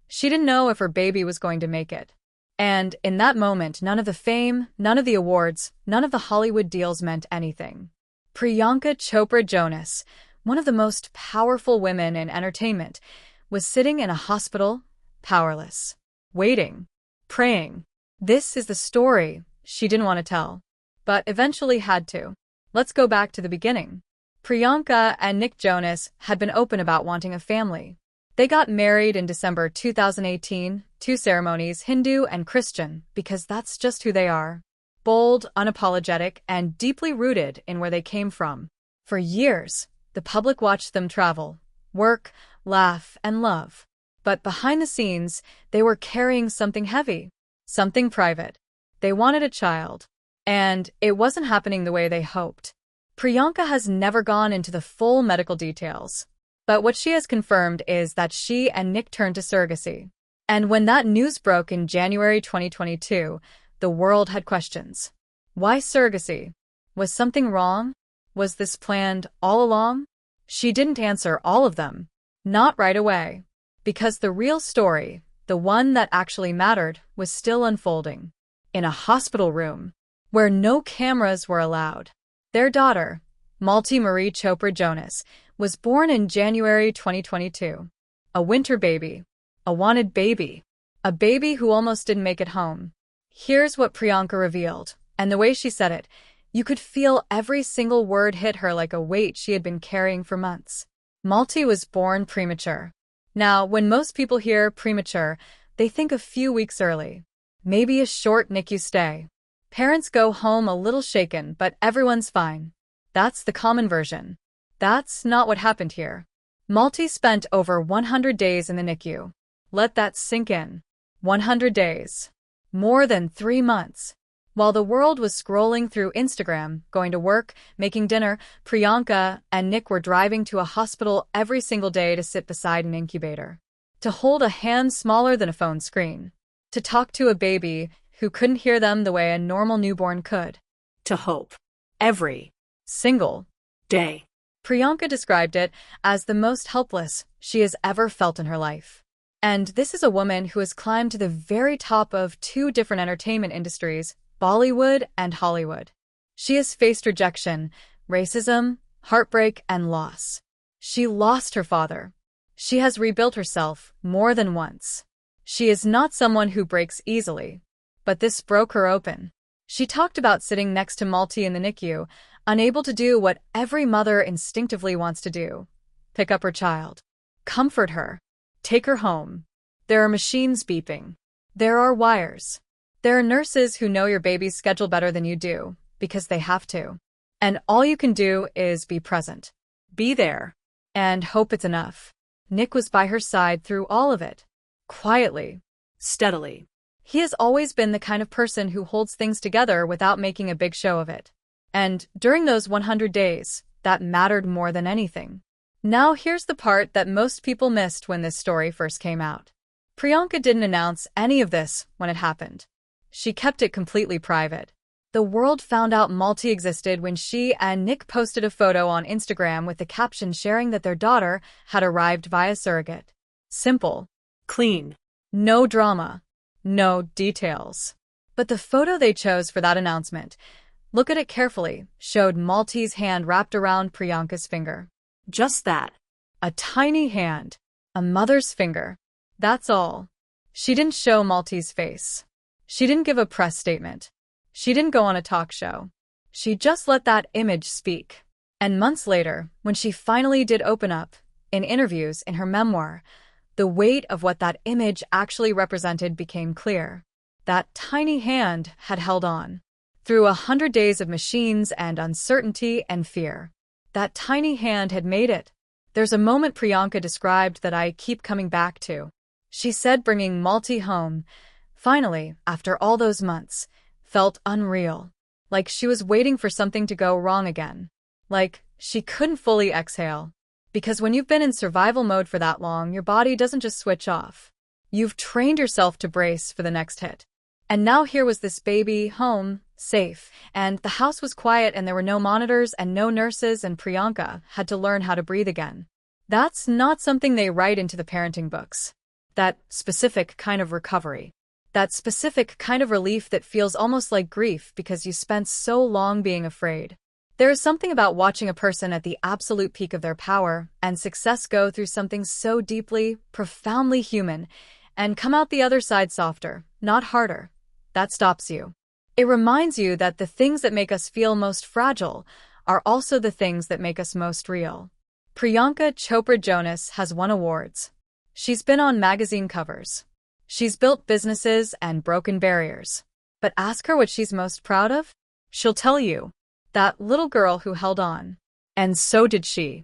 She didn't know if her baby was going to make it. And in that moment, none of the fame, none of the awards, none of the Hollywood deals meant anything. Priyanka Chopra Jonas, one of the most powerful women in entertainment, was sitting in a hospital, powerless, waiting, praying. This is the story she didn't want to tell, but eventually had to. Let's go back to the beginning. Priyanka and Nick Jonas had been open about wanting a family. They got married in December 2018, 2 ceremonies, Hindu and Christian, because that's just who they are. Bold, unapologetic, and deeply rooted in where they came from. For years, the public watched them travel, work, laugh, and love. But behind the scenes, they were carrying something heavy, something private. They wanted a child, and it wasn't happening the way they hoped. Priyanka has never gone into the full medical details, but what she has confirmed is that she and Nick turned to surrogacy. And when that news broke in January 2022, the world had questions. Why surrogacy? Was something wrong? Was this planned all along? She didn't answer all of them. Not right away. Because the real story, the one that actually mattered, was still unfolding. In a hospital room, where no cameras were allowed. Their daughter, Malti Marie Chopra Jonas, was born in January 2022. A winter baby. A wanted baby. A baby who almost didn't make it home. Here's what Priyanka revealed, and the way she said it, you could feel every single word hit her like a weight she had been carrying for months. Malti was born premature. Now, when most people hear premature, they think a few weeks early. Maybe a short NICU stay. Parents go home a little shaken, but everyone's fine. That's the common version. That's not what happened here. Malti spent over 100 days in the NICU. Let that sink in. 100 days. More than 3 months. While the world was scrolling through Instagram, going to work, making dinner, Priyanka and Nick were driving to a hospital every single day to sit beside an incubator. To hold a hand smaller than a phone screen. To talk to a baby who couldn't hear them the way a normal newborn could. To hope. Every single day. Priyanka described it as the most helpless she has ever felt in her life. And this is a woman who has climbed to the very top of 2 different entertainment industries, Bollywood and Hollywood. She has faced rejection, racism, heartbreak, and loss. She lost her father. She has rebuilt herself more than once. She is not someone who breaks easily, but this broke her open. She talked about sitting next to Malti in the NICU, unable to do what every mother instinctively wants to do. Pick up her child. Comfort her. Take her home. There are machines beeping. There are wires. There are nurses who know your baby's schedule better than you do, because they have to. And all you can do is be present. Be there. And hope it's enough. Nick was by her side through all of it. Quietly. Steadily. He has always been the kind of person who holds things together without making a big show of it. And during those 100 days, that mattered more than anything. Now here's the part that most people missed when this story first came out. Priyanka didn't announce any of this when it happened. She kept it completely private. The world found out Malti existed when she and Nick posted a photo on Instagram with the caption sharing that their daughter had arrived via surrogate. Simple. Clean. No drama. No details. But the photo they chose for that announcement, look at it carefully, showed Malti's hand wrapped around Priyanka's finger. Just that. A tiny hand. A mother's finger. That's all. She didn't show Malti's face. She didn't give a press statement. She didn't go on a talk show. She just let that image speak. And months later, when she finally did open up, in interviews, in her memoir, the weight of what that image actually represented became clear. That tiny hand had held on. Through 100 days of machines and uncertainty and fear. That tiny hand had made it. There's a moment Priyanka described that I keep coming back to. She said bringing Malti home, finally, after all those months, felt unreal. Like she was waiting for something to go wrong again. Like she couldn't fully exhale. Because when you've been in survival mode for that long, your body doesn't just switch off. You've trained yourself to brace for the next hit. And now here was this baby, home, safe, and the house was quiet and there were no monitors and no nurses, and Priyanka had to learn how to breathe again. That's not something they write into the parenting books. That specific kind of recovery. That specific kind of relief that feels almost like grief because you spent so long being afraid. There is something about watching a person at the absolute peak of their power and success go through something so deeply, profoundly human, and come out the other side softer, not harder. That stops you. It reminds you that the things that make us feel most fragile are also the things that make us most real. Priyanka Chopra Jonas has won awards. She's been on magazine covers. She's built businesses and broken barriers. But ask her what she's most proud of? She'll tell you. That little girl who held on. And so did she.